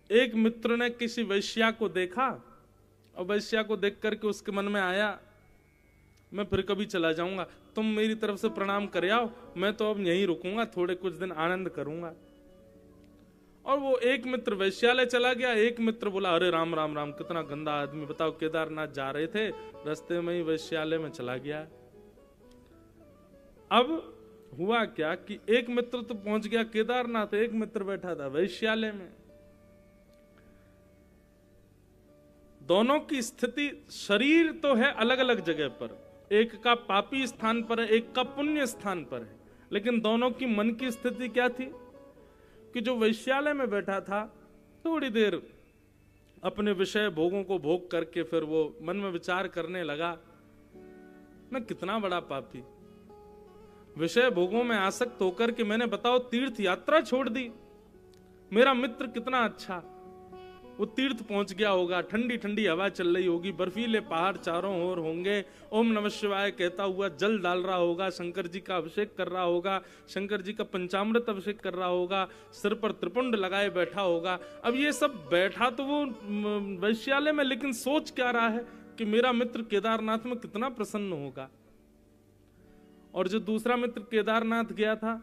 एक मित्र ने किसी वैश्या को देखा और वैश्या को देख करके उसके मन में आया, मैं फिर कभी चला जाऊंगा, तुम मेरी तरफ से प्रणाम कर आओ, मैं तो अब यहीं रुकूंगा, थोड़े कुछ दिन आनंद करूंगा। और वो एक मित्र वैश्यालय चला गया, एक मित्र बोला अरे राम राम राम, कितना गंदा आदमी, बताओ केदारनाथ जा रहे थे, रास्ते में ही वैश्यालय में चला गया। अब हुआ क्या कि एक मित्र तो पहुंच गया केदारनाथ, एक मित्र बैठा था वैश्यालय में। दोनों की स्थिति, शरीर तो है अलग अलग जगह पर, एक का पापी स्थान पर है, एक का पुण्य स्थान पर है, लेकिन दोनों की मन की स्थिति क्या थी कि जो वैश्यालय में बैठा था थोड़ी देर अपने विषय भोगों को भोग करके फिर वो मन में विचार करने लगा, मैं कितना बड़ा पापी, विषय भोगों में आसक्त होकर के मैंने बताओ तीर्थ यात्रा छोड़ दी। मेरा मित्र कितना अच्छा, वो तीर्थ पहुंच गया होगा, ठंडी ठंडी हवा चल रही होगी, बर्फीले पहाड़ चारों ओर होंगे, ओम नमः शिवाय कहता हुआ जल डाल रहा होगा, शंकर जी का अभिषेक कर रहा होगा, शंकर जी का पंचामृत अभिषेक कर रहा होगा, सिर पर त्रिपुंड लगाए बैठा होगा। अब ये सब बैठा तो वो वैश्यालय में, लेकिन सोच क्या रहा है कि मेरा मित्र केदारनाथ में कितना प्रसन्न होगा। और जो दूसरा मित्र केदारनाथ गया था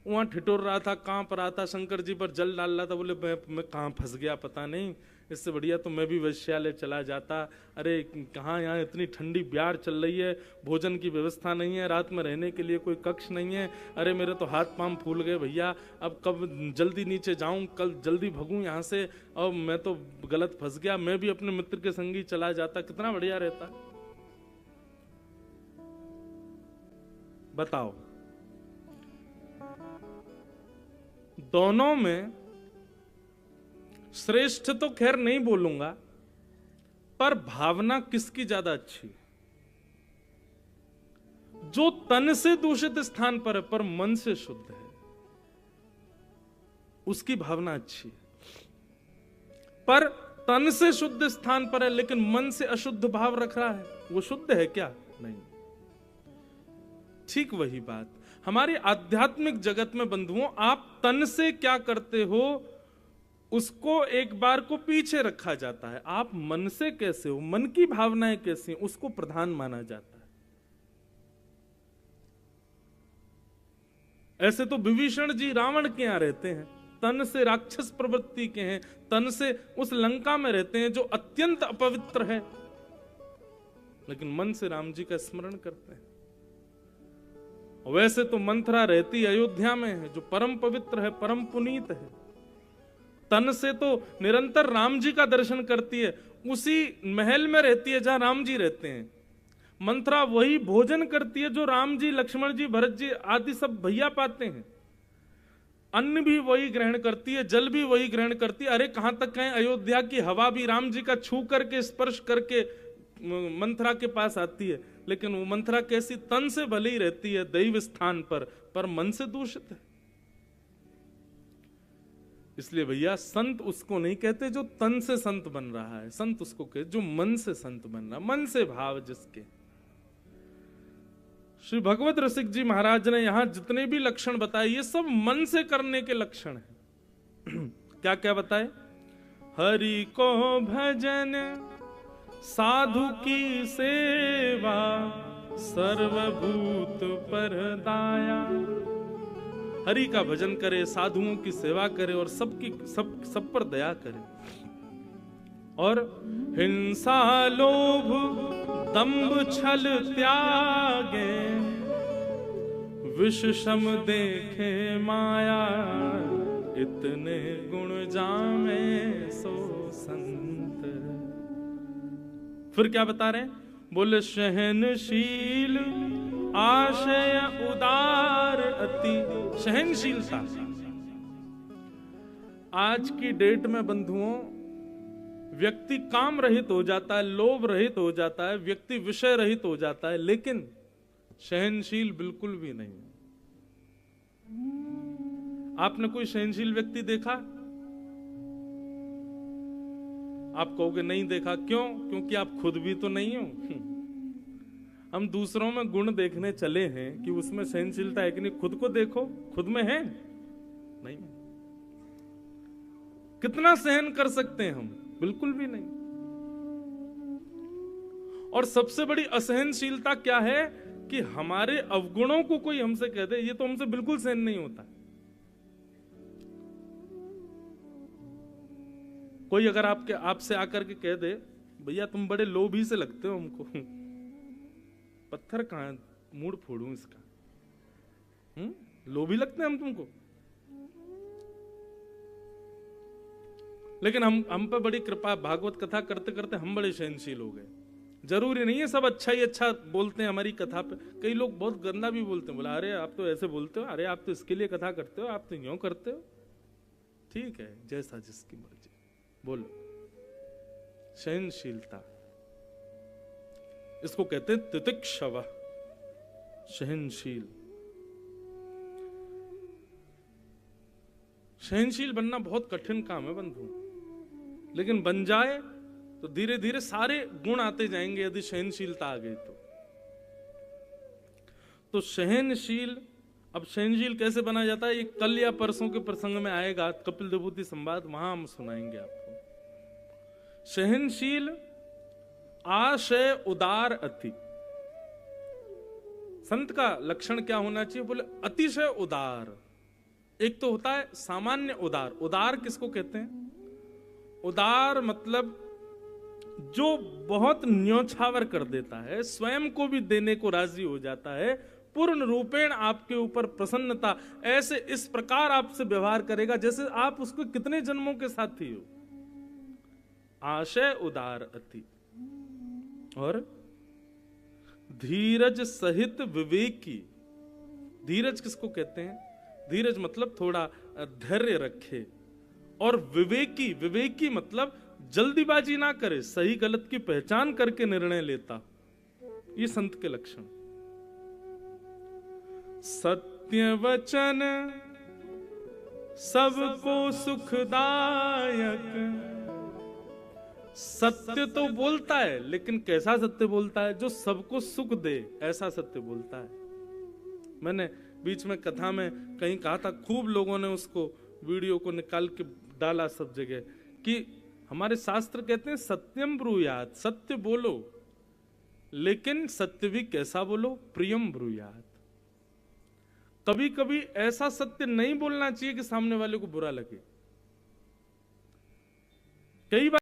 वहां ठिठुर रहा था, कांप रहा था, शंकर जी पर जल डाल रहा था, बोले मैं कहां फंस गया पता नहीं, इससे बढ़िया तो मैं भी वैश्यालय चला जाता। अरे कहाँ, यहाँ इतनी ठंडी ब्यार चल रही है, भोजन की व्यवस्था नहीं है, रात में रहने के लिए कोई कक्ष नहीं है, अरे मेरे तो हाथ पांव फूल गए भैया, अब कब जल्दी नीचे जाऊं, कल जल्दी भगूं यहाँ से, और मैं तो गलत फंस गया, मैं भी अपने मित्र के संगी चला जाता, कितना बढ़िया रहता। बताओ, दोनों में श्रेष्ठ तो खैर नहीं बोलूंगा, पर भावना किसकी ज्यादा अच्छी है? जो तन से दूषित स्थान पर है पर मन से शुद्ध है, उसकी भावना अच्छी है। पर तन से शुद्ध स्थान पर है लेकिन मन से अशुद्ध भाव रख रहा है, वो शुद्ध है क्या? नहीं। ठीक वही बात हमारी आध्यात्मिक जगत में बंधुओं, आप तन से क्या करते हो उसको एक बार को पीछे रखा जाता है, आप मन से कैसे हो, मन की भावनाएं कैसी हैं, उसको प्रधान माना जाता है। ऐसे तो विभीषण जी रावण के यहां रहते हैं, तन से राक्षस प्रवृत्ति के हैं, तन से उस लंका में रहते हैं जो अत्यंत अपवित्र है, लेकिन मन से राम जी का स्मरण करते हैं। वैसे तो मंथरा रहती अयोध्या में है, जो परम पवित्र है, परम पुनीत है, तन से तो निरंतर राम जी का दर्शन करती है, उसी महल में रहती है जहां राम जी रहते हैं। मंथरा वही भोजन करती है जो राम जी, लक्ष्मण जी, भरत जी आदि सब भैया पाते हैं, अन्न भी वही ग्रहण करती है, जल भी वही ग्रहण करती है। अरे कहां तक कहें, अयोध्या की हवा भी राम जी का छू करके, स्पर्श करके मंथरा के पास आती है, लेकिन वो मंथरा कैसी, तन से भले ही रहती है दैव स्थान पर मन से दूषित है। इसलिए भैया संत उसको नहीं कहते जो तन से संत बन रहा है, संत उसको कहते जो मन से संत बन रहा है, मन से भाव जिसके। श्री भगवत रसिक जी महाराज ने यहां जितने भी लक्षण बताए ये सब मन से करने के लक्षण हैं। क्या क्या बताए? हरि को भजन, साधु की सेवा, सर्वभूत पर दाया। हरि का भजन करे, साधुओं की सेवा करे और सब पर दया करे। और हिंसा, लोभ, दंभ, छल त्यागे, विष सम देखे माया, इतने गुण जामे सो संत। फिर क्या बता रहे हैं? बोले सहनशील, आशय उदार अति। सहनशीलता आज की डेट में बंधुओं, व्यक्ति काम रहित हो जाता है, लोभ रहित हो जाता है, व्यक्ति विषय रहित हो जाता है, लेकिन सहनशील बिल्कुल भी नहीं। आपने कोई सहनशील व्यक्ति देखा? आप कहोगे नहीं देखा। क्यों? क्योंकि आप खुद भी तो नहीं हो। हम दूसरों में गुण देखने चले हैं कि उसमें सहनशीलता है कि नहीं, खुद को देखो, खुद में है नहीं। कितना सहन कर सकते हैं हम? बिल्कुल भी नहीं। और सबसे बड़ी असहनशीलता क्या है कि हमारे अवगुणों को कोई हमसे कह दे, ये तो हमसे बिल्कुल सहन नहीं होता। कोई अगर आपसे आकर के कह दे, भैया तुम बड़े लोभी से लगते हो हमको, पत्थर कहां मूड फोड़ूं इसका, लोभी लगते हैं हम तुमको। लेकिन हम पे बड़ी कृपा, भागवत कथा करते करते हम बड़े सहनशील हो गए। जरूरी नहीं है सब अच्छा ही अच्छा बोलते हैं हमारी कथा पे, कई लोग बहुत गंदा भी बोलते हैं। बोला अरे आप तो ऐसे बोलते हो, अरे आप तो इसके लिए कथा करते हो, आप तो यूं करते हो। ठीक है, जैसा जिसकी मर्जी। बोलो, सहनशीलता, इसको कहते हैं तितिक्षव, सहनशील। सहनशील बनना बहुत कठिन काम है बंधु, लेकिन बन जाए तो धीरे धीरे सारे गुण आते जाएंगे यदि सहनशीलता आ गई तो सहनशील। अब सहनशील कैसे बना जाता है, ये कल या परसों के प्रसंग में आएगा, कपिल देवभूति संवाद, वहां हम सुनाएंगे आपको। सहनशील आशय उदार अति। संत का लक्षण क्या होना चाहिए? बोले अतिशय उदार। एक तो होता है सामान्य उदार। उदार किसको कहते हैं? उदार मतलब जो बहुत न्योछावर कर देता है, स्वयं को भी देने को राजी हो जाता है, पूर्ण रूपेण आपके ऊपर प्रसन्नता, ऐसे इस प्रकार आपसे व्यवहार करेगा जैसे आप उसको कितने जन्मों के साथी हो। आशय उदार अति। और धीरज सहित विवेकी। धीरज किसको कहते हैं? धीरज मतलब थोड़ा धैर्य रखे। और विवेकी, विवेकी मतलब जल्दीबाजी ना करे, सही गलत की पहचान करके निर्णय लेता। ये संत के लक्षण। सत्य वचन सबको सुखदायक। सत्य तो बोलता है, लेकिन कैसा सत्य बोलता है? जो सबको सुख दे, ऐसा सत्य बोलता है। मैंने बीच में कथा में कहीं कहा था, खूब लोगों ने उसको वीडियो को निकाल के डाला सब जगह, कि हमारे शास्त्र कहते हैं सत्यम ब्रूयात, सत्य बोलो, लेकिन सत्य भी कैसा बोलो? प्रियम ब्रूयात। कभी कभी ऐसा सत्य नहीं बोलना चाहिए कि सामने वाले को बुरा लगे। कई बार